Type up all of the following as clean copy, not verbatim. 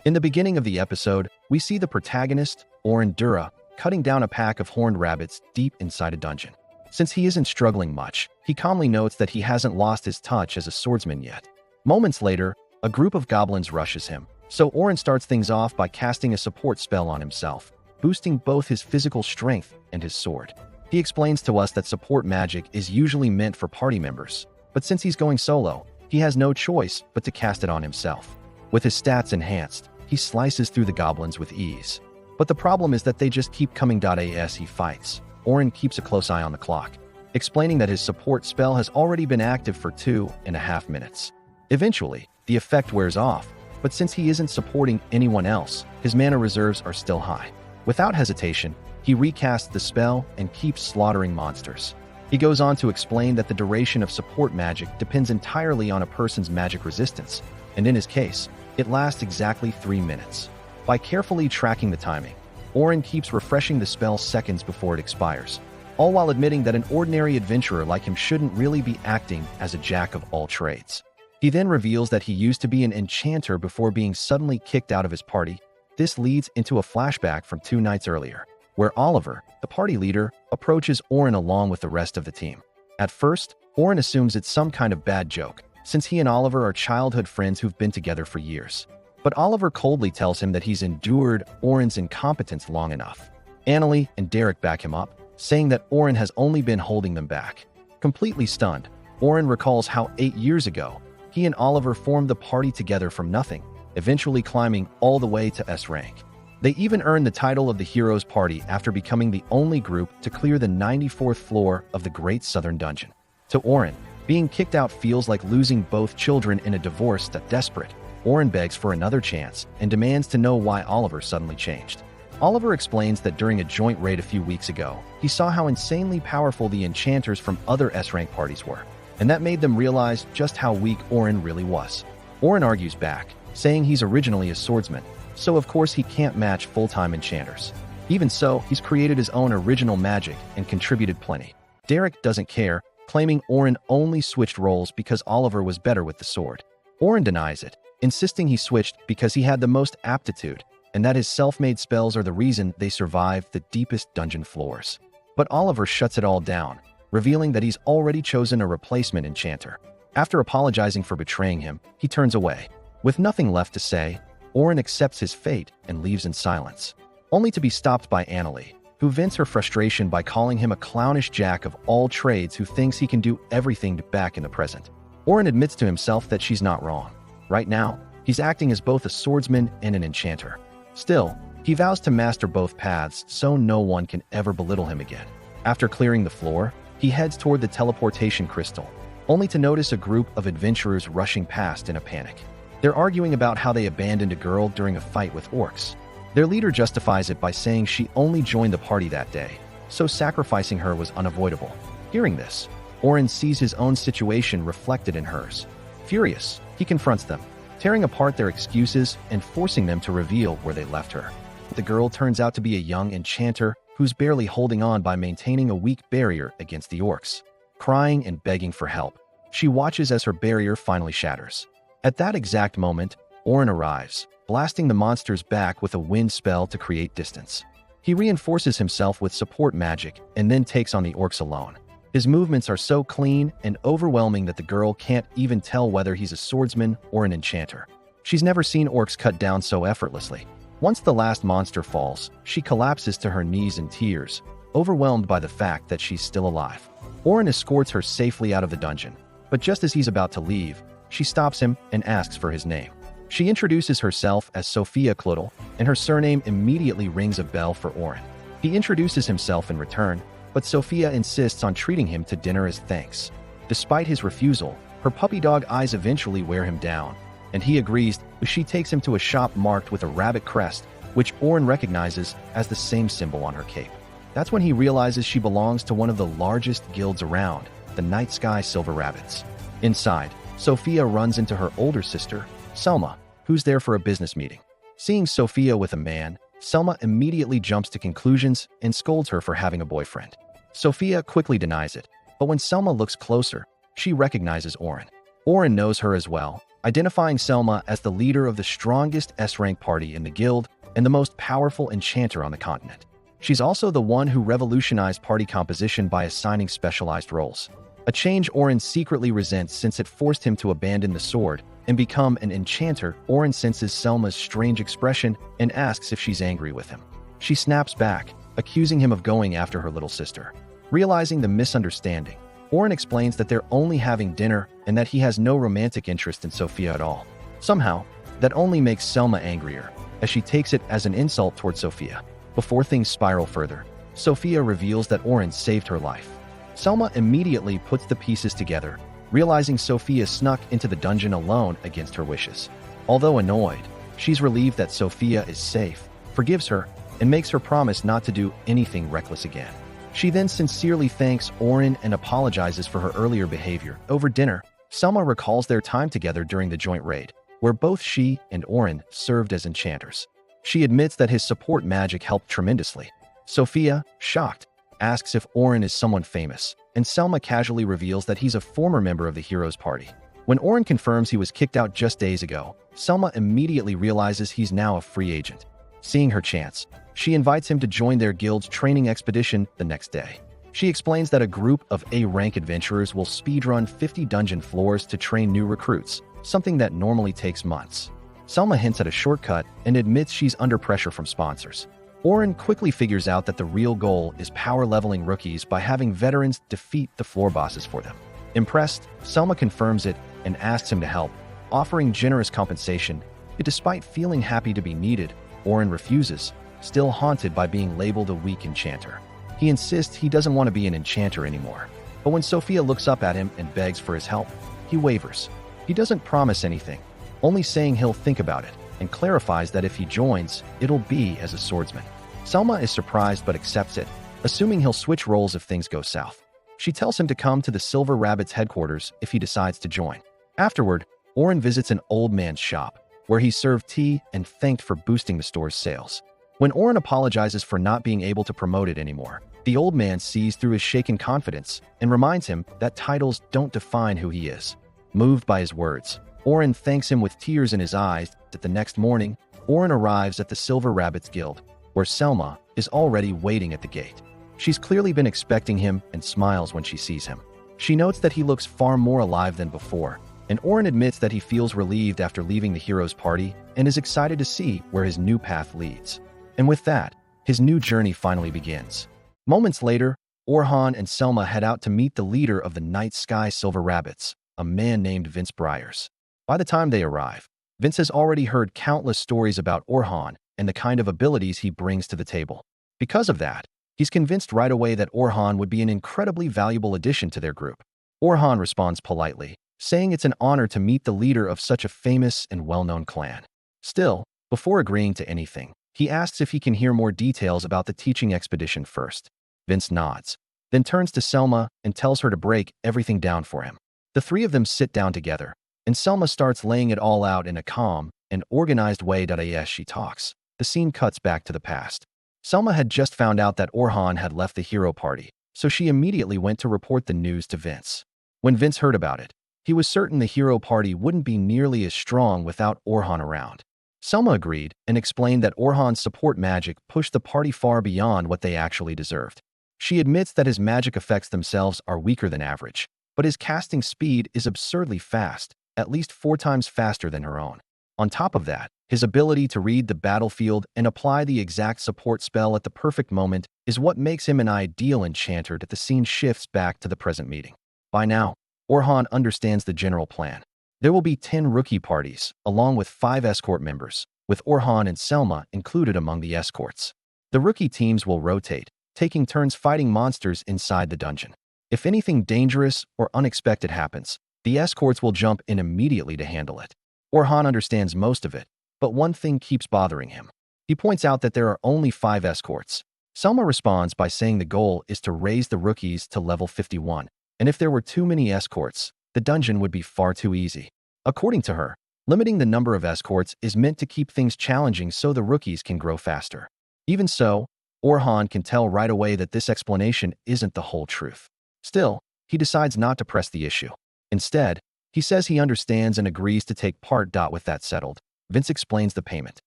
In the beginning of the episode, we see the protagonist, Oren Dura, cutting down a pack of horned rabbits deep inside a dungeon. Since he isn't struggling much, he calmly notes that he hasn't lost his touch as a swordsman yet. Moments later, a group of goblins rushes him, so Oren starts things off by casting a support spell on himself, boosting both his physical strength and his sword. He explains to us that support magic is usually meant for party members, but since he's going solo, he has no choice but to cast it on himself. With his stats enhanced, he slices through the goblins with ease. But the problem is that they just keep coming. As he fights, Oren keeps a close eye on the clock, explaining that his support spell has already been active for 2.5 minutes. Eventually, the effect wears off, but since he isn't supporting anyone else, his mana reserves are still high. Without hesitation, he recasts the spell and keeps slaughtering monsters. He goes on to explain that the duration of support magic depends entirely on a person's magic resistance, and in his case, it lasts exactly 3 minutes. By carefully tracking the timing, Oren keeps refreshing the spell seconds before it expires, all while admitting that an ordinary adventurer like him shouldn't really be acting as a jack of all trades. He then reveals that he used to be an enchanter before being suddenly kicked out of his party. This leads into a flashback from 2 nights earlier, where Oliver, the party leader, approaches Oren along with the rest of the team. At first, Oren assumes it's some kind of bad joke, since he and Oliver are childhood friends who've been together for years. But Oliver coldly tells him that he's endured Oren's incompetence long enough. Annalie and Derek back him up, saying that Oren has only been holding them back. Completely stunned, Oren recalls how 8 years ago, he and Oliver formed the party together from nothing, eventually climbing all the way to S rank. They even earned the title of the Heroes Party after becoming the only group to clear the 94th floor of the Great Southern Dungeon. To Oren, being kicked out feels like losing both children in a divorce. Desperate, Oren begs for another chance and demands to know why Oliver suddenly changed. Oliver explains that during a joint raid a few weeks ago, he saw how insanely powerful the enchanters from other S-rank parties were, and that made them realize just how weak Oren really was. Oren argues back, saying he's originally a swordsman, so of course he can't match full-time enchanters. Even so, he's created his own original magic and contributed plenty. Derek doesn't care, claiming Oren only switched roles because Oliver was better with the sword. Oren denies it, insisting he switched because he had the most aptitude, and that his self-made spells are the reason they survived the deepest dungeon floors. But Oliver shuts it all down, revealing that he's already chosen a replacement enchanter. After apologizing for betraying him, he turns away. With nothing left to say, Oren accepts his fate and leaves in silence, only to be stopped by Annalie, who vents her frustration by calling him a clownish jack of all trades who thinks he can do everything back in the present. Oren admits to himself that she's not wrong. Right now, he's acting as both a swordsman and an enchanter. Still, he vows to master both paths so no one can ever belittle him again. After clearing the floor, he heads toward the teleportation crystal, only to notice a group of adventurers rushing past in a panic. They're arguing about how they abandoned a girl during a fight with orcs. Their leader justifies it by saying she only joined the party that day, so sacrificing her was unavoidable. Hearing this, Oren sees his own situation reflected in hers. Furious, he confronts them, tearing apart their excuses and forcing them to reveal where they left her. The girl turns out to be a young enchanter who's barely holding on by maintaining a weak barrier against the orcs. Crying and begging for help, she watches as her barrier finally shatters. At that exact moment, Oren arrives, blasting the monsters back with a wind spell to create distance. He reinforces himself with support magic and then takes on the orcs alone. His movements are so clean and overwhelming that the girl can't even tell whether he's a swordsman or an enchanter. She's never seen orcs cut down so effortlessly. Once the last monster falls, she collapses to her knees in tears, overwhelmed by the fact that she's still alive. Oren escorts her safely out of the dungeon, but just as he's about to leave, she stops him and asks for his name. She introduces herself as Sophia Clodel, and her surname immediately rings a bell for Oren. He introduces himself in return, but Sophia insists on treating him to dinner as thanks. Despite his refusal, her puppy dog eyes eventually wear him down, and he agrees. She takes him to a shop marked with a rabbit crest, which Oren recognizes as the same symbol on her cape. That's when he realizes she belongs to one of the largest guilds around, the Night Sky Silver Rabbits. Inside, Sophia runs into her older sister, Selma, who's there for a business meeting. Seeing Sophia with a man, Selma immediately jumps to conclusions and scolds her for having a boyfriend. Sophia quickly denies it, but when Selma looks closer, she recognizes Oren. Oren knows her as well, identifying Selma as the leader of the strongest S-rank party in the guild and the most powerful enchanter on the continent. She's also the one who revolutionized party composition by assigning specialized roles, a change Oren secretly resents since it forced him to abandon the sword and become an enchanter. Oren senses Selma's strange expression and asks if she's angry with him. She snaps back, accusing him of going after her little sister. Realizing the misunderstanding, Oren explains that they're only having dinner and that he has no romantic interest in Sophia at all. Somehow, that only makes Selma angrier, as she takes it as an insult toward Sophia. Before things spiral further, Sophia reveals that Oren saved her life. Selma immediately puts the pieces together, realizing Sophia snuck into the dungeon alone against her wishes. Although annoyed, she's relieved that Sophia is safe, forgives her, and makes her promise not to do anything reckless again. She then sincerely thanks Oren and apologizes for her earlier behavior. Over dinner, Selma recalls their time together during the joint raid, where both she and Oren served as enchanters. She admits that his support magic helped tremendously. Sophia, shocked, asks if Oren is someone famous, and Selma casually reveals that he's a former member of the hero's party. When Oren confirms he was kicked out just days ago, Selma immediately realizes he's now a free agent. Seeing her chance, she invites him to join their guild's training expedition the next day. She explains that a group of A-rank adventurers will speedrun 50 dungeon floors to train new recruits, something that normally takes months. Selma hints at a shortcut and admits she's under pressure from sponsors. Oren quickly figures out that the real goal is power-leveling rookies by having veterans defeat the floor bosses for them. Impressed, Selma confirms it and asks him to help, offering generous compensation. Yet despite feeling happy to be needed, Oren refuses, still haunted by being labeled a weak enchanter. He insists he doesn't want to be an enchanter anymore. But when Sophia looks up at him and begs for his help, he wavers. He doesn't promise anything, only saying he'll think about it, and clarifies that if he joins, it'll be as a swordsman. Selma is surprised but accepts it, assuming he'll switch roles if things go south. She tells him to come to the Silver Rabbit's headquarters if he decides to join. Afterward, Oren visits an old man's shop, where he's served tea and thanked for boosting the store's sales. When Oren apologizes for not being able to promote it anymore, the old man sees through his shaken confidence and reminds him that titles don't define who he is. Moved by his words, Oren thanks him with tears in his eyes. The next morning, Oren arrives at the Silver Rabbit's Guild, where Selma is already waiting at the gate. She's clearly been expecting him and smiles when she sees him. She notes that he looks far more alive than before, and Oren admits that he feels relieved after leaving the hero's party and is excited to see where his new path leads. And with that, his new journey finally begins. Moments later, Orhan and Selma head out to meet the leader of the Night Sky Silver Rabbits, a man named Vince Briers. By the time they arrive, Vince has already heard countless stories about Orhan and the kind of abilities he brings to the table. Because of that, he's convinced right away that Orhan would be an incredibly valuable addition to their group. Orhan responds politely, saying it's an honor to meet the leader of such a famous and well-known clan. Still, before agreeing to anything, he asks if he can hear more details about the teaching expedition first. Vince nods, then turns to Selma and tells her to break everything down for him. The three of them sit down together, and Selma starts laying it all out in a calm and organized way. As she talks, the scene cuts back to the past. Selma had just found out that Orhan had left the hero party, so she immediately went to report the news to Vince. When Vince heard about it, he was certain the hero party wouldn't be nearly as strong without Orhan around. Selma agreed and explained that Orhan's support magic pushed the party far beyond what they actually deserved. She admits that his magic effects themselves are weaker than average, but his casting speed is absurdly fast, at least 4 times faster than her own. On top of that, his ability to read the battlefield and apply the exact support spell at the perfect moment is what makes him an ideal enchanter. The scene shifts back to the present meeting. By now, Orhan understands the general plan. There will be 10 rookie parties, along with 5 escort members, with Orhan and Selma included among the escorts. The rookie teams will rotate, taking turns fighting monsters inside the dungeon. If anything dangerous or unexpected happens, the escorts will jump in immediately to handle it. Orhan understands most of it, but one thing keeps bothering him. He points out that there are only 5 escorts. Selma responds by saying the goal is to raise the rookies to level 51, and if there were too many escorts, the dungeon would be far too easy. According to her, limiting the number of escorts is meant to keep things challenging so the rookies can grow faster. Even so, Orhan can tell right away that this explanation isn't the whole truth. Still, he decides not to press the issue. Instead, He says he understands and agrees to take part. With that settled, Vince explains the payment.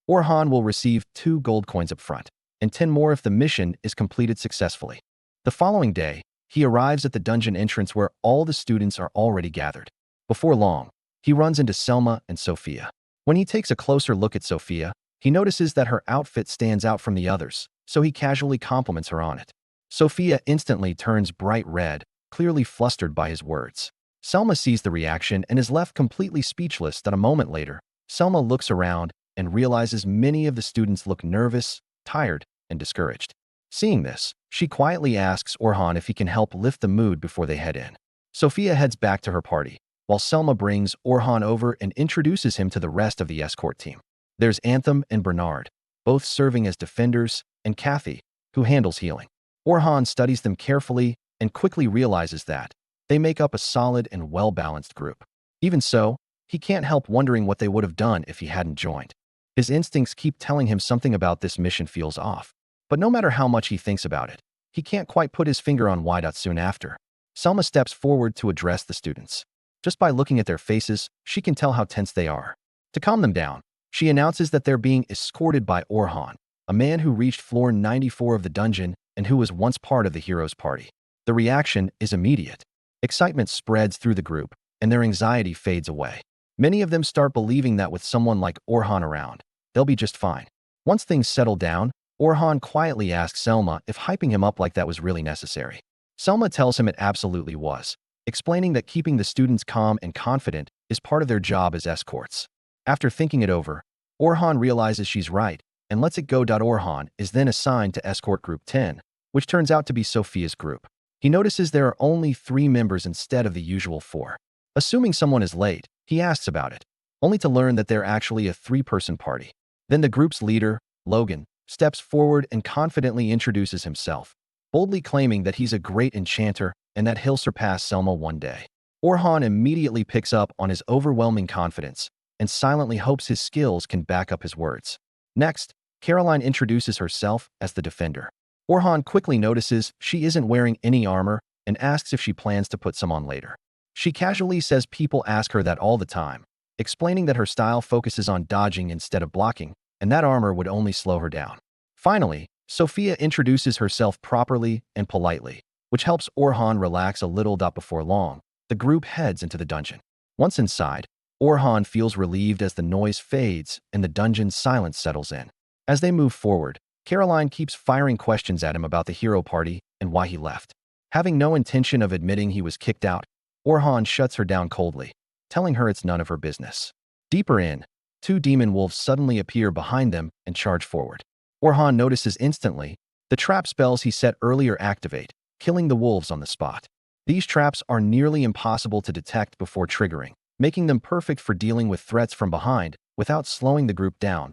Orhan will receive 2 gold coins up front, and 10 more if the mission is completed successfully. The following day, he arrives at the dungeon entrance where all the students are already gathered. Before long, he runs into Selma and Sophia. When he takes a closer look at Sophia, he notices that her outfit stands out from the others, so he casually compliments her on it. Sophia instantly turns bright red, clearly flustered by his words. Selma sees the reaction and is left completely speechless. A moment later, Selma looks around and realizes many of the students look nervous, tired, and discouraged. Seeing this, she quietly asks Orhan if he can help lift the mood before they head in. Sophia heads back to her party, while Selma brings Orhan over and introduces him to the rest of the escort team. There's Anthem and Bernard, both serving as defenders, and Kathy, who handles healing. Orhan studies them carefully and quickly realizes that they make up a solid and well-balanced group. Even so, he can't help wondering what they would have done if he hadn't joined. His instincts keep telling him something about this mission feels off. But no matter how much he thinks about it, he can't quite put his finger on why. Soon after, Selma steps forward to address the students. Just by looking at their faces, she can tell how tense they are. To calm them down, she announces that they're being escorted by Orhan, a man who reached floor 94 of the dungeon and who was once part of the hero's party. The reaction is immediate. Excitement spreads through the group, and their anxiety fades away. Many of them start believing that with someone like Orhan around, they'll be just fine. Once things settle down, Orhan quietly asks Selma if hyping him up like that was really necessary. Selma tells him it absolutely was, explaining that keeping the students calm and confident is part of their job as escorts. After thinking it over, Orhan realizes she's right and lets it go. Orhan is then assigned to escort group 10, which turns out to be Sophia's group. He notices there are only 3 members instead of the usual 4. Assuming someone is late, he asks about it, only to learn that they're actually a 3-person party. Then the group's leader, Logan, steps forward and confidently introduces himself, boldly claiming that he's a great enchanter and that he'll surpass Selma one day. Orhan immediately picks up on his overwhelming confidence and silently hopes his skills can back up his words. Next, Caroline introduces herself as the defender. Orhan quickly notices she isn't wearing any armor and asks if she plans to put some on later. She casually says people ask her that all the time, explaining that her style focuses on dodging instead of blocking, and that armor would only slow her down. Finally, Sophia introduces herself properly and politely, which helps Orhan relax a little. Before long, the group heads into the dungeon. Once inside, Orhan feels relieved as the noise fades and the dungeon's silence settles in. As they move forward, Caroline keeps firing questions at him about the hero party and why he left. Having no intention of admitting he was kicked out, Orhan shuts her down coldly, telling her it's none of her business. Deeper in, 2 demon wolves suddenly appear behind them and charge forward. Orhan notices instantly the trap spells he set earlier activate, killing the wolves on the spot. These traps are nearly impossible to detect before triggering, making them perfect for dealing with threats from behind without slowing the group down.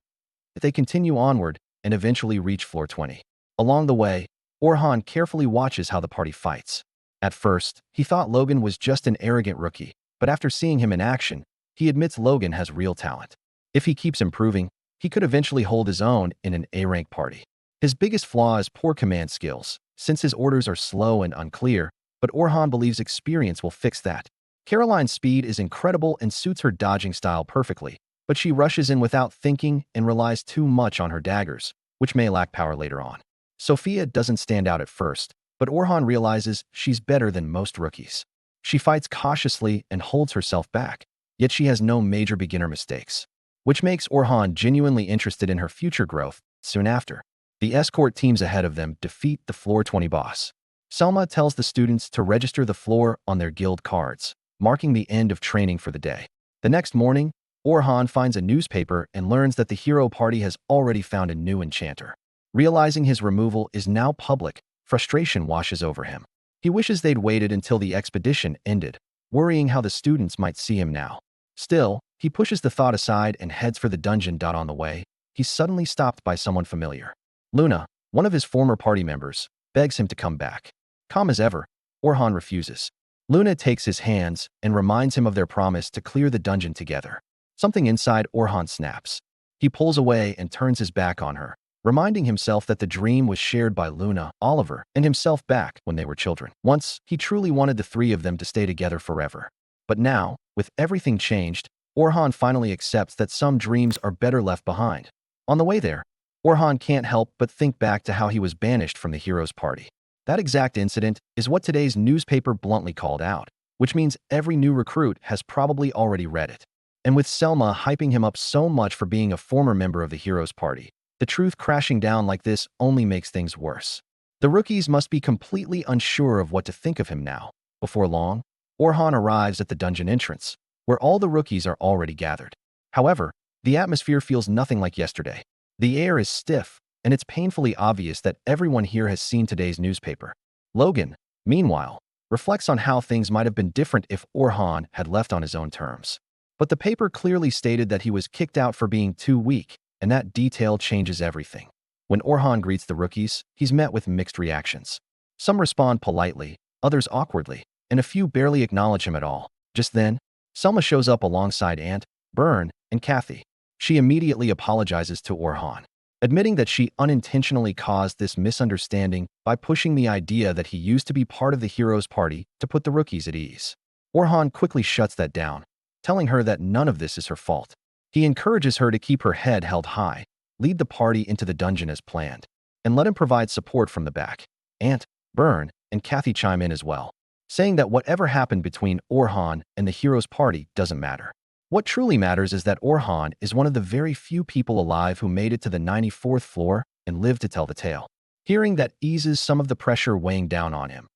They continue onward and eventually reach floor 20. Along the way, Orhan carefully watches how the party fights. At first, he thought Logan was just an arrogant rookie, but after seeing him in action, he admits Logan has real talent. If he keeps improving, he could eventually hold his own in an A-rank party. His biggest flaw is poor command skills, since his orders are slow and unclear, but Orhan believes experience will fix that. Caroline's speed is incredible and suits her dodging style perfectly, but she rushes in without thinking and relies too much on her daggers, which may lack power later on. Sophia doesn't stand out at first, but Orhan realizes she's better than most rookies. She fights cautiously and holds herself back, yet she has no major beginner mistakes, which makes Orhan genuinely interested in her future growth. Soon after, the escort teams ahead of them defeat the floor 20 boss. Selma tells the students to register the floor on their guild cards, marking the end of training for the day. The next morning, Orhan finds a newspaper and learns that the hero party has already found a new enchanter. Realizing his removal is now public, frustration washes over him. He wishes they'd waited until the expedition ended, worrying how the students might see him now. Still, he pushes the thought aside and heads for the dungeon. On the way, he's suddenly stopped by someone familiar. Luna, one of his former party members, begs him to come back. Calm as ever, Orhan refuses. Luna takes his hands and reminds him of their promise to clear the dungeon together. Something inside Orhan snaps. He pulls away and turns his back on her, reminding himself that the dream was shared by Luna, Oliver, and himself back when they were children. Once, he truly wanted the 3 of them to stay together forever. But now, with everything changed, Orhan finally accepts that some dreams are better left behind. On the way there, Orhan can't help but think back to how he was banished from the hero's party. That exact incident is what today's newspaper bluntly called out, which means every new recruit has probably already read it. And with Selma hyping him up so much for being a former member of the hero's party, the truth crashing down like this only makes things worse. The rookies must be completely unsure of what to think of him now. Before long, Orhan arrives at the dungeon entrance, where all the rookies are already gathered. However, the atmosphere feels nothing like yesterday. The air is stiff, and it's painfully obvious that everyone here has seen today's newspaper. Logan, meanwhile, reflects on how things might have been different if Orhan had left on his own terms. But the paper clearly stated that he was kicked out for being too weak, and that detail changes everything. When Orhan greets the rookies, he's met with mixed reactions. Some respond politely, others awkwardly, and a few barely acknowledge him at all. Just then, Selma shows up alongside Ant, Byrne, and Kathy. She immediately apologizes to Orhan, admitting that she unintentionally caused this misunderstanding by pushing the idea that he used to be part of the hero's party to put the rookies at ease. Orhan quickly shuts that down, telling her that none of this is her fault. He encourages her to keep her head held high, lead the party into the dungeon as planned, and let him provide support from the back. Ant, Byrne, and Kathy chime in as well, saying that whatever happened between Orhan and the hero's party doesn't matter. What truly matters is that Orhan is one of the very few people alive who made it to the 94th floor and lived to tell the tale. Hearing that eases some of the pressure weighing down on him.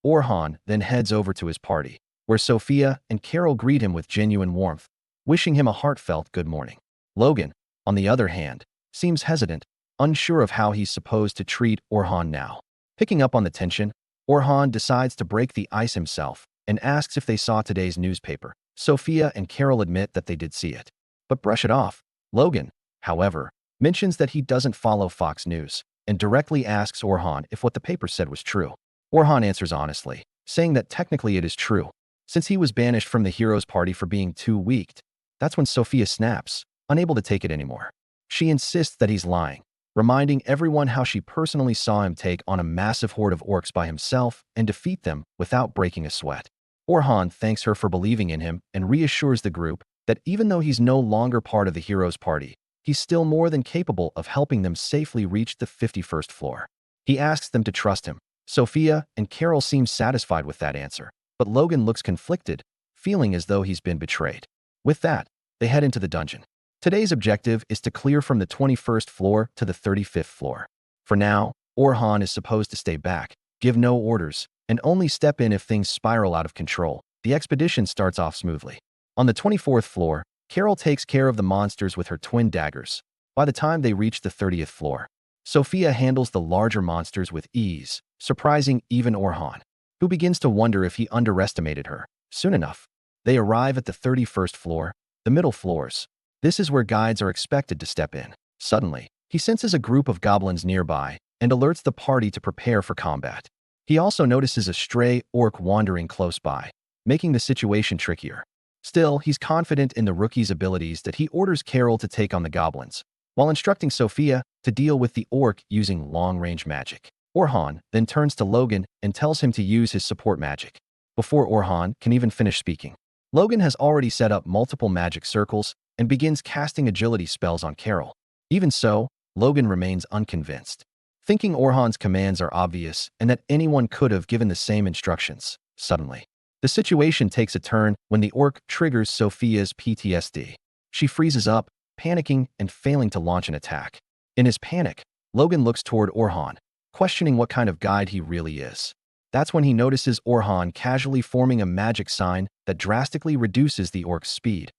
Orhan then heads over to his party, where Sophia and Carol greet him with genuine warmth, wishing him a heartfelt good morning. Logan, on the other hand, seems hesitant, unsure of how he's supposed to treat Orhan now. Picking up on the tension, Orhan decides to break the ice himself and asks if they saw today's newspaper. Sophia and Carol admit that they did see it, but brush it off. Logan, however, mentions that he doesn't follow Fox News and directly asks Orhan if what the paper said was true. Orhan answers honestly, saying that technically it is true, since he was banished from the hero's party for being too weak. That's when Sophia snaps, unable to take it anymore. She insists that he's lying, reminding everyone how she personally saw him take on a massive horde of orcs by himself and defeat them without breaking a sweat. Orhan thanks her for believing in him and reassures the group that even though he's no longer part of the hero's party, he's still more than capable of helping them safely reach the 51st floor. He asks them to trust him. Sophia and Carol seem satisfied with that answer, but Logan looks conflicted, feeling as though he's been betrayed. With that, they head into the dungeon. Today's objective is to clear from the 21st floor to the 35th floor. For now, Orhan is supposed to stay back, give no orders, and only step in if things spiral out of control. The expedition starts off smoothly. On the 24th floor, Carol takes care of the monsters with her twin daggers. By the time they reach the 30th floor, Sophia handles the larger monsters with ease, surprising even Orhan, who begins to wonder if he underestimated her. Soon enough, they arrive at the 31st floor, the middle floors. This is where guides are expected to step in. Suddenly, he senses a group of goblins nearby and alerts the party to prepare for combat. He also notices a stray orc wandering close by, making the situation trickier. Still, he's confident in the rookie's abilities that he orders Carol to take on the goblins, while instructing Sophia to deal with the orc using long-range magic. Orhan then turns to Logan and tells him to use his support magic. Before Orhan can even finish speaking, Logan has already set up multiple magic circles and begins casting agility spells on Carol. Even so, Logan remains unconvinced, thinking Orhan's commands are obvious and that anyone could have given the same instructions. Suddenly, the situation takes a turn when the orc triggers Sophia's PTSD. She freezes up, panicking and failing to launch an attack. In his panic, Logan looks toward Orhan, questioning what kind of guide he really is. That's when he notices Orhan casually forming a magic sign that drastically reduces the orc's speed.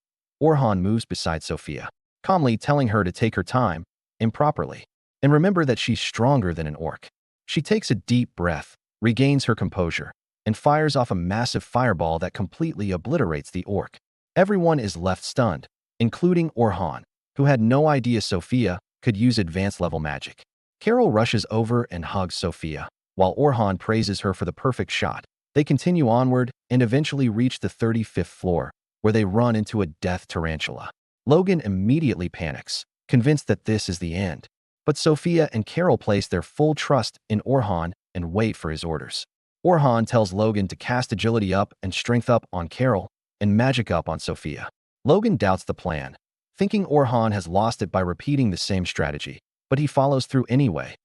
Orhan moves beside Sophia, calmly telling her to take her time, improperly, and remember that she's stronger than an orc. She takes a deep breath, regains her composure, and fires off a massive fireball that completely obliterates the orc. Everyone is left stunned, including Orhan, who had no idea Sophia could use advanced-level magic. Carol rushes over and hugs Sophia, while Orhan praises her for the perfect shot. They continue onward and eventually reach the 35th floor, where they run into a death tarantula. Logan immediately panics, convinced that this is the end. But Sophia and Carol place their full trust in Orhan and wait for his orders. Orhan tells Logan to cast agility up and strength up on Carol, and magic up on Sophia. Logan doubts the plan, thinking Orhan has lost it by repeating the same strategy, but he follows through anyway.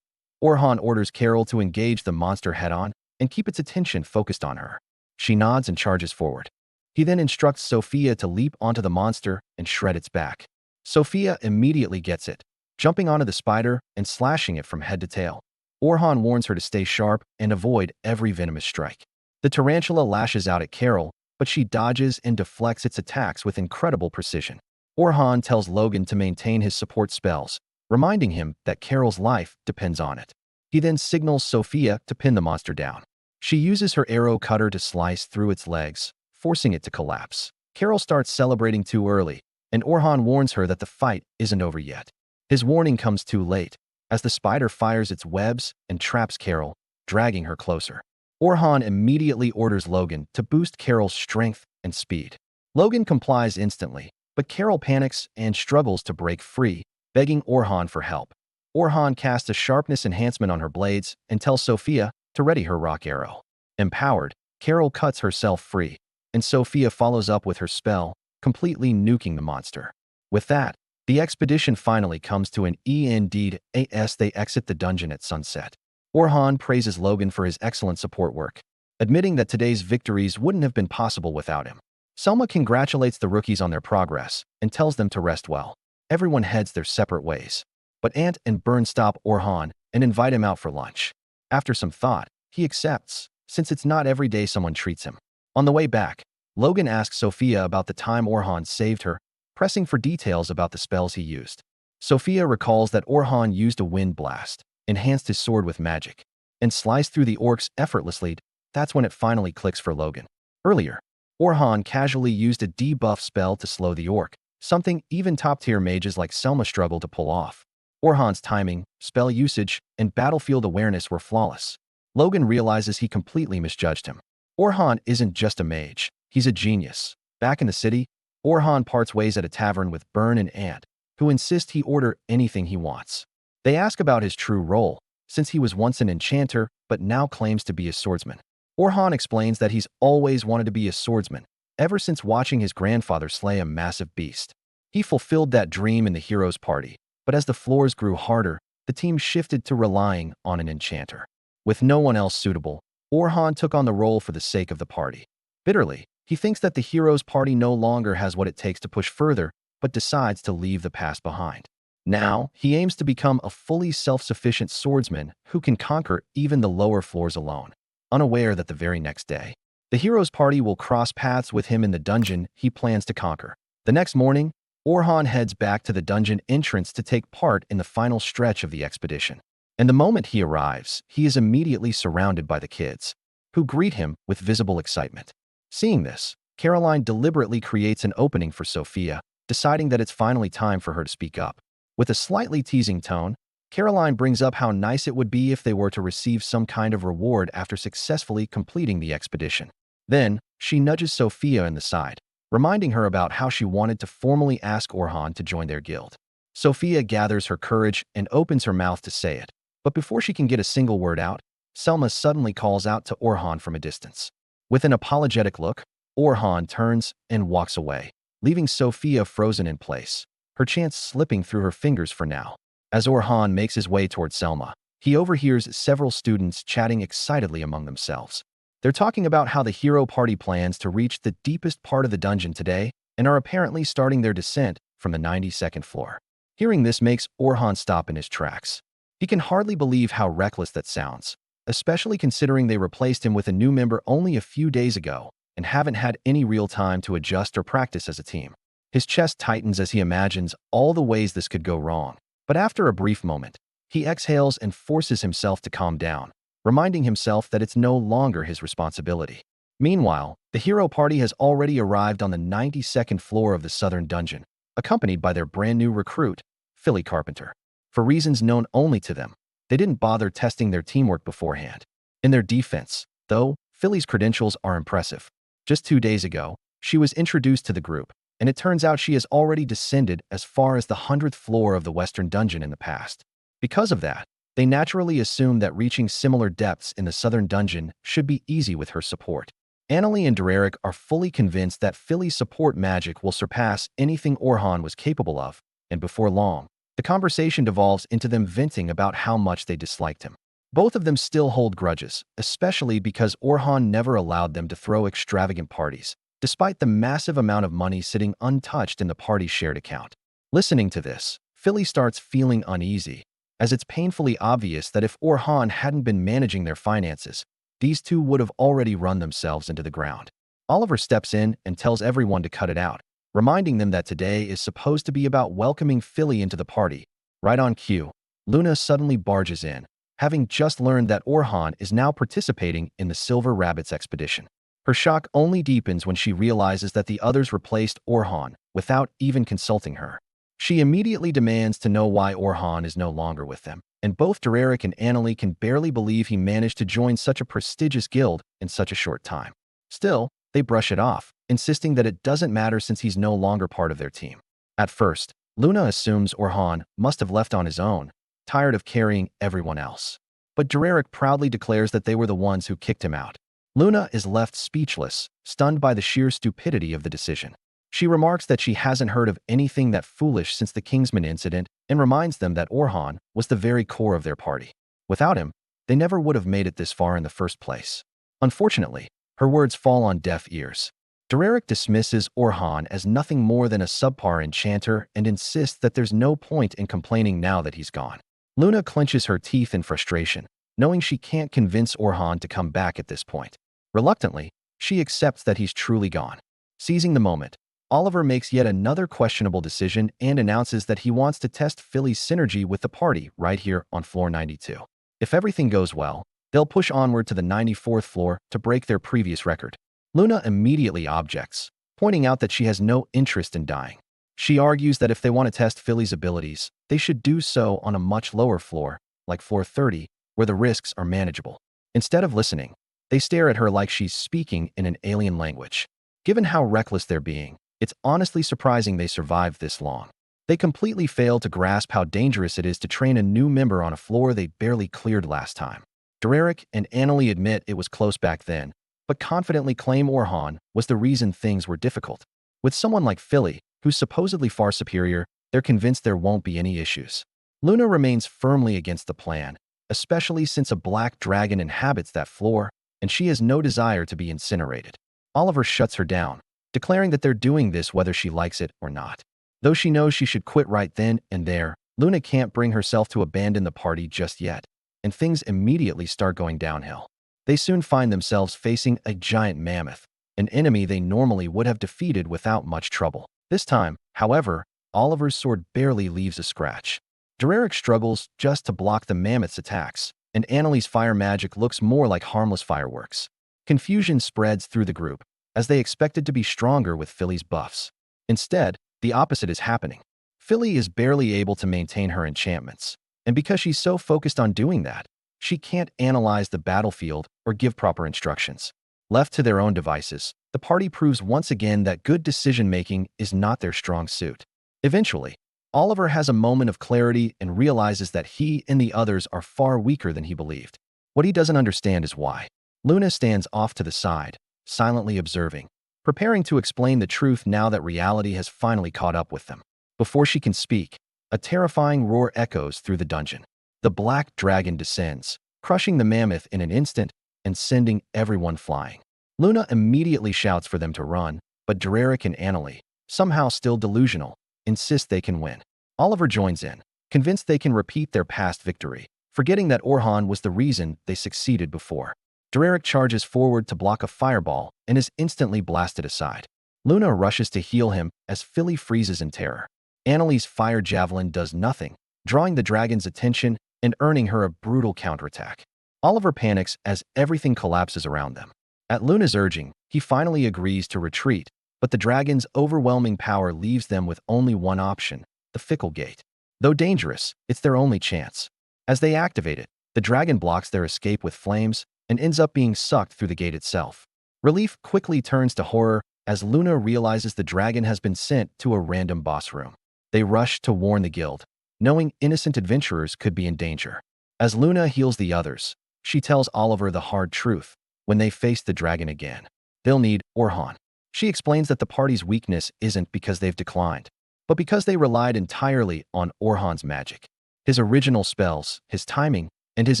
Orhan orders Carol to engage the monster head-on and keep its attention focused on her. She nods and charges forward. He then instructs Sophia to leap onto the monster and shred its back. Sophia immediately gets it, jumping onto the spider and slashing it from head to tail. Orhan warns her to stay sharp and avoid every venomous strike. The tarantula lashes out at Carol, but she dodges and deflects its attacks with incredible precision. Orhan tells Logan to maintain his support spells, reminding him that Carol's life depends on it. He then signals Sophia to pin the monster down. She uses her arrow cutter to slice through its legs, forcing it to collapse. Carol starts celebrating too early, and Orhan warns her that the fight isn't over yet. His warning comes too late, as the spider fires its webs and traps Carol, dragging her closer. Orhan immediately orders Logan to boost Carol's strength and speed. Logan complies instantly, but Carol panics and struggles to break free, begging Orhan for help. Orhan casts a sharpness enhancement on her blades and tells Sophia to ready her rock arrow. Empowered, Carol cuts herself free, and Sophia follows up with her spell, completely nuking the monster. With that, the expedition finally comes to an end as they exit the dungeon at sunset. Orhan praises Logan for his excellent support work, admitting that today's victories wouldn't have been possible without him. Selma congratulates the rookies on their progress and tells them to rest well. Everyone heads their separate ways, but Ant and Burn stop Orhan and invite him out for lunch. After some thought, he accepts, since it's not every day someone treats him. On the way back, Logan asks Sophia about the time Orhan saved her, pressing for details about the spells he used. Sophia recalls that Orhan used a wind blast, enhanced his sword with magic, and sliced through the orcs effortlessly. That's when it finally clicks for Logan. Earlier, Orhan casually used a debuff spell to slow the orc, something even top-tier mages like Selma struggle to pull off. Orhan's timing, spell usage, and battlefield awareness were flawless. Logan realizes he completely misjudged him. Orhan isn't just a mage, he's a genius. Back in the city, Orhan parts ways at a tavern with Burn and Ant, who insist he order anything he wants. They ask about his true role, since he was once an enchanter but now claims to be a swordsman. Orhan explains that he's always wanted to be a swordsman, ever since watching his grandfather slay a massive beast. He fulfilled that dream in the hero's party, but as the floors grew harder, the team shifted to relying on an enchanter. With no one else suitable, Orhan took on the role for the sake of the party. Bitterly, he thinks that the hero's party no longer has what it takes to push further, but decides to leave the past behind. Now, he aims to become a fully self-sufficient swordsman who can conquer even the lower floors alone, unaware that the very next day, the hero's party will cross paths with him in the dungeon he plans to conquer. The next morning, Orhan heads back to the dungeon entrance to take part in the final stretch of the expedition. And the moment he arrives, he is immediately surrounded by the kids, who greet him with visible excitement. Seeing this, Caroline deliberately creates an opening for Sophia, deciding that it's finally time for her to speak up. With a slightly teasing tone, Caroline brings up how nice it would be if they were to receive some kind of reward after successfully completing the expedition. Then, she nudges Sophia in the side, reminding her about how she wanted to formally ask Orhan to join their guild. Sophia gathers her courage and opens her mouth to say it, but before she can get a single word out, Selma suddenly calls out to Orhan from a distance. With an apologetic look, Orhan turns and walks away, leaving Sophia frozen in place, her chance slipping through her fingers for now. As Orhan makes his way towards Selma, he overhears several students chatting excitedly among themselves. They're talking about how the hero party plans to reach the deepest part of the dungeon today and are apparently starting their descent from the 92nd floor. Hearing this makes Orhan stop in his tracks. He can hardly believe how reckless that sounds, especially considering they replaced him with a new member only a few days ago and haven't had any real time to adjust or practice as a team. His chest tightens as he imagines all the ways this could go wrong. But after a brief moment, he exhales and forces himself to calm down, reminding himself that it's no longer his responsibility. Meanwhile, the hero party has already arrived on the 92nd floor of the southern dungeon, accompanied by their brand new recruit, Philly Carpenter. For reasons known only to them, they didn't bother testing their teamwork beforehand. In their defense, though, Philly's credentials are impressive. Just 2 days ago, she was introduced to the group, and it turns out she has already descended as far as the 100th floor of the western dungeon in the past. Because of that, they naturally assume that reaching similar depths in the southern dungeon should be easy with her support. Annalie and Dereric are fully convinced that Philly's support magic will surpass anything Orhan was capable of, and before long, the conversation devolves into them venting about how much they disliked him. Both of them still hold grudges, especially because Orhan never allowed them to throw extravagant parties, despite the massive amount of money sitting untouched in the party's shared account. Listening to this, Philly starts feeling uneasy, as it's painfully obvious that if Orhan hadn't been managing their finances, these two would have already run themselves into the ground. Oliver steps in and tells everyone to cut it out, reminding them that today is supposed to be about welcoming Philly into the party. Right on cue, Luna suddenly barges in, having just learned that Orhan is now participating in the Silver Rabbits expedition. Her shock only deepens when she realizes that the others replaced Orhan without even consulting her. She immediately demands to know why Orhan is no longer with them, and both Dereric and Annalie can barely believe he managed to join such a prestigious guild in such a short time. Still, they brush it off, insisting that it doesn't matter since he's no longer part of their team. At first, Luna assumes Orhan must have left on his own, tired of carrying everyone else. But Dereric proudly declares that they were the ones who kicked him out. Luna is left speechless, stunned by the sheer stupidity of the decision. She remarks that she hasn't heard of anything that foolish since the Kingsman incident and reminds them that Orhan was the very core of their party. Without him, they never would have made it this far in the first place. Unfortunately, her words fall on deaf ears. Dereric dismisses Orhan as nothing more than a subpar enchanter and insists that there's no point in complaining now that he's gone. Luna clenches her teeth in frustration, knowing she can't convince Orhan to come back at this point. Reluctantly, she accepts that he's truly gone. Seizing the moment, Oliver makes yet another questionable decision and announces that he wants to test Philly's synergy with the party right here on floor 92. If everything goes well, they'll push onward to the 94th floor to break their previous record. Luna immediately objects, pointing out that she has no interest in dying. She argues that if they want to test Philly's abilities, they should do so on a much lower floor, like floor 30, where the risks are manageable. Instead of listening, they stare at her like she's speaking in an alien language. Given how reckless they're being, it's honestly surprising they survived this long. They completely fail to grasp how dangerous it is to train a new member on a floor they barely cleared last time. Dereric and Annalie admit it was close back then, but confidently claim Orhan was the reason things were difficult. With someone like Philly, who's supposedly far superior, they're convinced there won't be any issues. Luna remains firmly against the plan, especially since a black dragon inhabits that floor, and she has no desire to be incinerated. Oliver shuts her down, declaring that they're doing this whether she likes it or not. Though she knows she should quit right then and there, Luna can't bring herself to abandon the party just yet, and things immediately start going downhill. They soon find themselves facing a giant mammoth, an enemy they normally would have defeated without much trouble. This time, however, Oliver's sword barely leaves a scratch. Dereric struggles just to block the mammoth's attacks, and Annalie's fire magic looks more like harmless fireworks. Confusion spreads through the group, as they expected to be stronger with Philly's buffs. Instead, the opposite is happening. Philly is barely able to maintain her enchantments, and because she's so focused on doing that, she can't analyze the battlefield or give proper instructions. Left to their own devices, the party proves once again that good decision-making is not their strong suit. Eventually, Oliver has a moment of clarity and realizes that he and the others are far weaker than he believed. What he doesn't understand is why. Luna stands off to the side, silently observing, preparing to explain the truth now that reality has finally caught up with them. Before she can speak, a terrifying roar echoes through the dungeon. The black dragon descends, crushing the mammoth in an instant and sending everyone flying. Luna immediately shouts for them to run, but Dereric and Annalie, somehow still delusional, insist they can win. Oliver joins in, convinced they can repeat their past victory, forgetting that Orhan was the reason they succeeded before. Dereric charges forward to block a fireball and is instantly blasted aside. Luna rushes to heal him as Philly freezes in terror. Annalie's fire javelin does nothing, drawing the dragon's attention and earning her a brutal counterattack. Oliver panics as everything collapses around them. At Luna's urging, he finally agrees to retreat, but the dragon's overwhelming power leaves them with only one option, the Fickle Gate. Though dangerous, it's their only chance. As they activate it, the dragon blocks their escape with flames and ends up being sucked through the gate itself. Relief quickly turns to horror as Luna realizes the dragon has been sent to a random boss room. They rush to warn the guild, knowing innocent adventurers could be in danger. As Luna heals the others, she tells Oliver the hard truth: when they face the dragon again, they'll need Orhan. She explains that the party's weakness isn't because they've declined, but because they relied entirely on Orhan's magic. His original spells, his timing, and his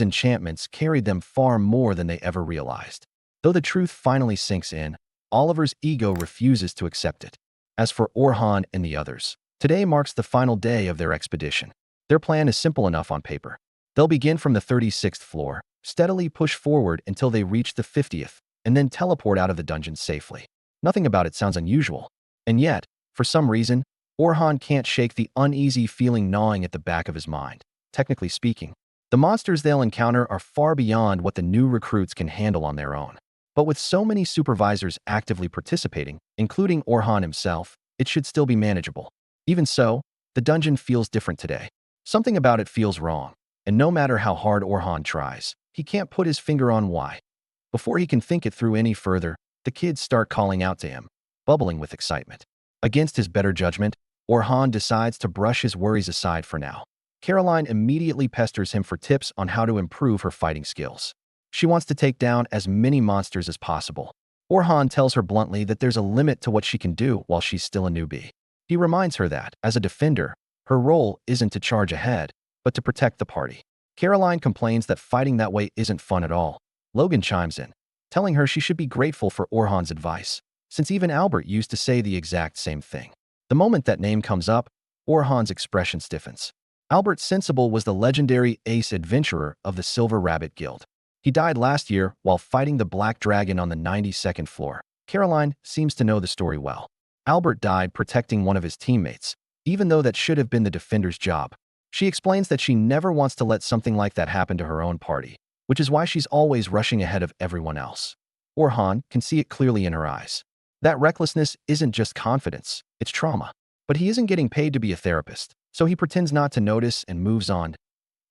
enchantments carried them far more than they ever realized. Though the truth finally sinks in, Oliver's ego refuses to accept it. As for Orhan and the others, today marks the final day of their expedition. Their plan is simple enough on paper. They'll begin from the 36th floor, steadily push forward until they reach the 50th, and then teleport out of the dungeon safely. Nothing about it sounds unusual. And yet, for some reason, Orhan can't shake the uneasy feeling gnawing at the back of his mind. Technically speaking, the monsters they'll encounter are far beyond what the new recruits can handle on their own. But with so many supervisors actively participating, including Orhan himself, it should still be manageable. Even so, the dungeon feels different today. Something about it feels wrong, and no matter how hard Orhan tries, he can't put his finger on why. Before he can think it through any further, the kids start calling out to him, bubbling with excitement. Against his better judgment, Orhan decides to brush his worries aside for now. Caroline immediately pesters him for tips on how to improve her fighting skills. She wants to take down as many monsters as possible. Orhan tells her bluntly that there's a limit to what she can do while she's still a newbie. He reminds her that, as a defender, her role isn't to charge ahead, but to protect the party. Caroline complains that fighting that way isn't fun at all. Logan chimes in, telling her she should be grateful for Orhan's advice, since even Albert used to say the exact same thing. The moment that name comes up, Orhan's expression stiffens. Albert Sensible was the legendary ace adventurer of the Silver Rabbit Guild. He died last year while fighting the Black Dragon on the 92nd floor. Caroline seems to know the story well. Albert died protecting one of his teammates, even though that should have been the defender's job. She explains that she never wants to let something like that happen to her own party, which is why she's always rushing ahead of everyone else. Orhan can see it clearly in her eyes. That recklessness isn't just confidence, it's trauma. But he isn't getting paid to be a therapist, so he pretends not to notice and moves on.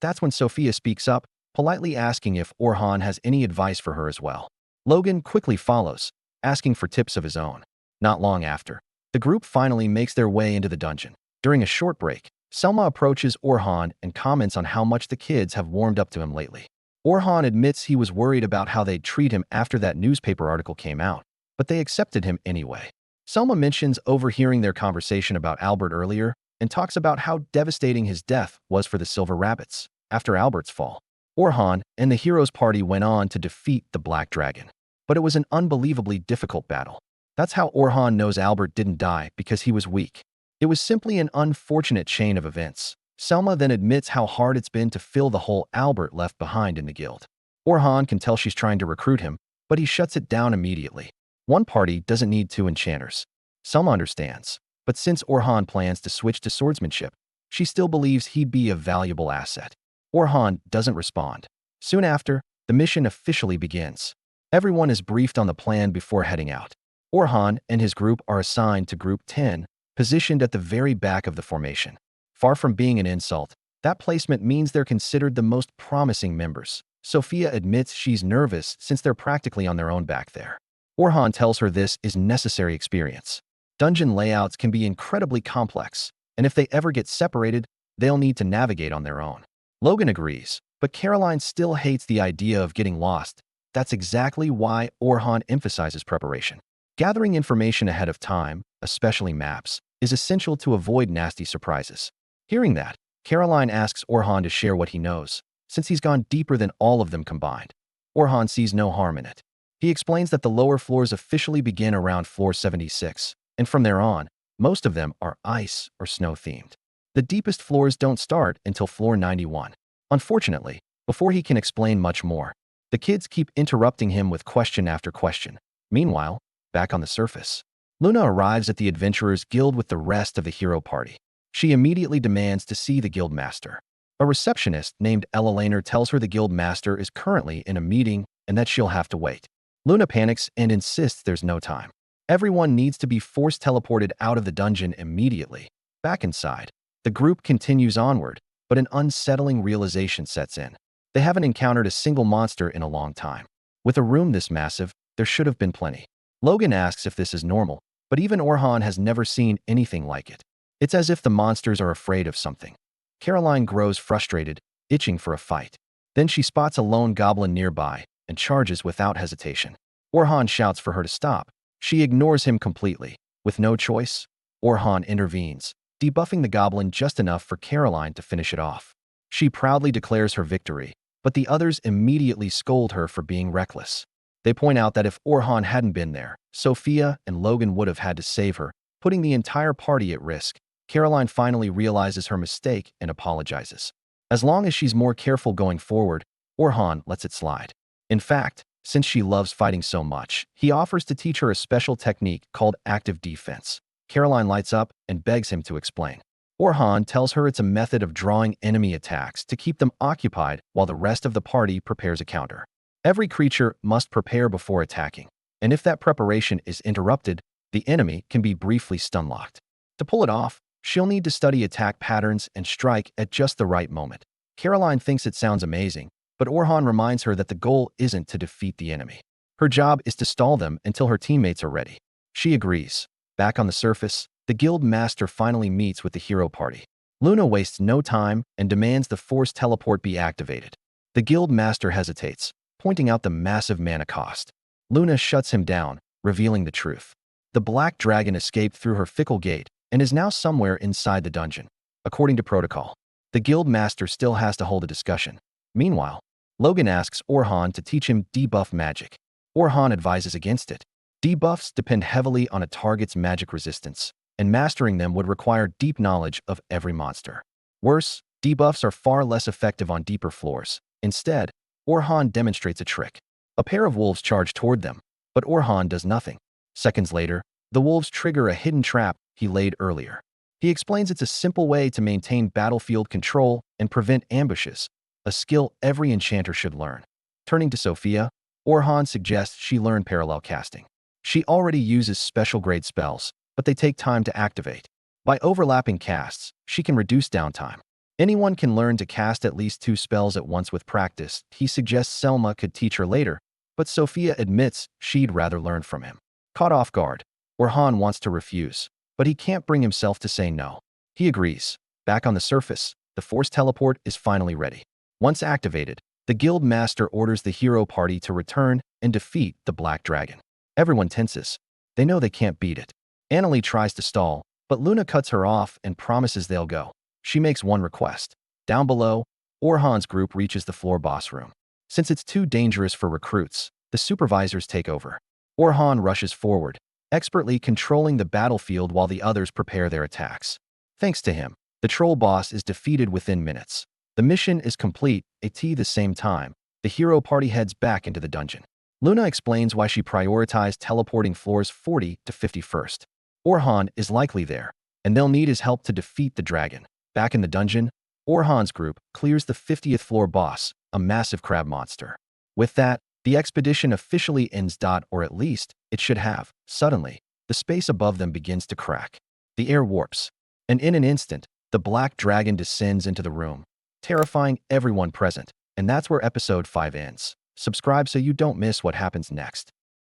That's when Sophia speaks up, politely asking if Orhan has any advice for her as well. Logan quickly follows, asking for tips of his own. Not long after, the group finally makes their way into the dungeon. During a short break, Selma approaches Orhan and comments on how much the kids have warmed up to him lately. Orhan admits he was worried about how they'd treat him after that newspaper article came out, but they accepted him anyway. Selma mentions overhearing their conversation about Albert earlier and talks about how devastating his death was for the Silver Rabbits. After Albert's fall, Orhan and the heroes' party went on to defeat the Black Dragon. But it was an unbelievably difficult battle. That's how Orhan knows Albert didn't die because he was weak. It was simply an unfortunate chain of events. Selma then admits how hard it's been to fill the hole Albert left behind in the guild. Orhan can tell she's trying to recruit him, but he shuts it down immediately. One party doesn't need two enchanters. Selma understands, but since Orhan plans to switch to swordsmanship, she still believes he'd be a valuable asset. Orhan doesn't respond. Soon after, the mission officially begins. Everyone is briefed on the plan before heading out. Orhan and his group are assigned to Group 10, positioned at the very back of the formation. Far from being an insult, that placement means they're considered the most promising members. Sophia admits she's nervous since they're practically on their own back there. Orhan tells her this is necessary experience. Dungeon layouts can be incredibly complex, and if they ever get separated, they'll need to navigate on their own. Logan agrees, but Caroline still hates the idea of getting lost. That's exactly why Orhan emphasizes preparation. Gathering information ahead of time, especially maps, is essential to avoid nasty surprises. Hearing that, Caroline asks Orhan to share what he knows, since he's gone deeper than all of them combined. Orhan sees no harm in it. He explains that the lower floors officially begin around floor 76, and from there on, most of them are ice or snow-themed. The deepest floors don't start until floor 91. Unfortunately, before he can explain much more, the kids keep interrupting him with question after question. Meanwhile, back on the surface, Luna arrives at the Adventurers Guild with the rest of the hero party. She immediately demands to see the guild master. A receptionist named Ella Laner tells her the guild master is currently in a meeting and that she'll have to wait. Luna panics and insists there's no time. Everyone needs to be force teleported out of the dungeon immediately. Back inside, the group continues onward, but an unsettling realization sets in. They haven't encountered a single monster in a long time. With a room this massive, there should have been plenty. Logan asks if this is normal, but even Orhan has never seen anything like it. It's as if the monsters are afraid of something. Caroline grows frustrated, itching for a fight. Then she spots a lone goblin nearby and charges without hesitation. Orhan shouts for her to stop. She ignores him completely. With no choice, Orhan intervenes, debuffing the goblin just enough for Caroline to finish it off. She proudly declares her victory, but the others immediately scold her for being reckless. They point out that if Orhan hadn't been there, Sophia and Logan would have had to save her, putting the entire party at risk. Caroline finally realizes her mistake and apologizes. As long as she's more careful going forward, Orhan lets it slide. In fact, since she loves fighting so much, he offers to teach her a special technique called active defense. Caroline lights up and begs him to explain. Orhan tells her it's a method of drawing enemy attacks to keep them occupied while the rest of the party prepares a counter. Every creature must prepare before attacking, and if that preparation is interrupted, the enemy can be briefly stun-locked. To pull it off, she'll need to study attack patterns and strike at just the right moment. Caroline thinks it sounds amazing, but Orhan reminds her that the goal isn't to defeat the enemy. Her job is to stall them until her teammates are ready. She agrees. Back on the surface, the guild master finally meets with the hero party. Luna wastes no time and demands the force teleport be activated. The guild master hesitates, pointing out the massive mana cost. Luna shuts him down, revealing the truth. The black dragon escaped through her fickle gate and is now somewhere inside the dungeon. According to protocol, the guild master still has to hold a discussion. Meanwhile, Logan asks Orhan to teach him debuff magic. Orhan advises against it. Debuffs depend heavily on a target's magic resistance, and mastering them would require deep knowledge of every monster. Worse, debuffs are far less effective on deeper floors. Instead, Orhan demonstrates a trick. A pair of wolves charge toward them, but Orhan does nothing. Seconds later, the wolves trigger a hidden trap he laid earlier. He explains it's a simple way to maintain battlefield control and prevent ambushes, a skill every enchanter should learn. Turning to Sophia, Orhan suggests she learn parallel casting. She already uses special grade spells, but they take time to activate. By overlapping casts, she can reduce downtime. Anyone can learn to cast at least 2 spells at once with practice. He suggests Selma could teach her later, but Sophia admits she'd rather learn from him. Caught off guard, Orhan wants to refuse, but he can't bring himself to say no. He agrees. Back on the surface, the force teleport is finally ready. Once activated, the guild master orders the hero party to return and defeat the black dragon. Everyone tenses. They know they can't beat it. Annalie tries to stall, but Luna cuts her off and promises they'll go. She makes one request. Down below, Orhan's group reaches the floor boss room. Since it's too dangerous for recruits, the supervisors take over. Orhan rushes forward, expertly controlling the battlefield while the others prepare their attacks. Thanks to him, the troll boss is defeated within minutes. The mission is complete. At the same time, the hero party heads back into the dungeon. Luna explains why she prioritized teleporting floors 40 to 51st. Orhan is likely there, and they'll need his help to defeat the dragon. Back in the dungeon, Orhan's group clears the 50th floor boss, a massive crab monster. With that, the expedition officially ends. Or at least, it should have. Suddenly, the space above them begins to crack. The air warps, and in an instant, the black dragon descends into the room, terrifying everyone present. And that's where episode 5 ends. Subscribe so you don't miss what happens next.